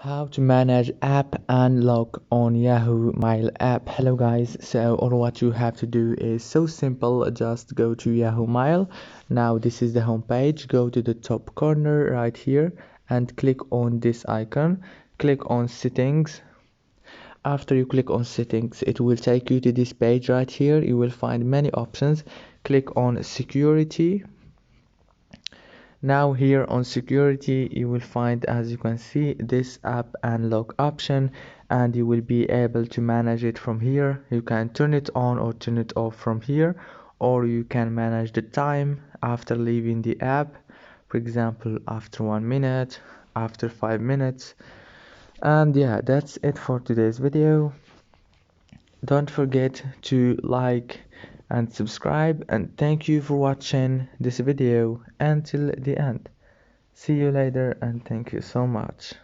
How to manage app unlock on Yahoo Mail app. Hello guys, so all what you have to do is so simple. Just go to Yahoo Mail. Now this is the home page. Go to the top corner right here and click on this icon. Click on settings. After you click on settings, it will take you to this page right here. You will find many options. Click on security. Now here on security you will find, as you can see, this app unlock option, and you will be able to manage it from here. You can turn it on or turn it off from here, or you can manage the time after leaving the app, for example after 1 minute, after 5 minutes. And yeah, that's it for today's video. Don't forget to like and subscribe, and thank you for watching this video until the end. See you later, and thank you so much.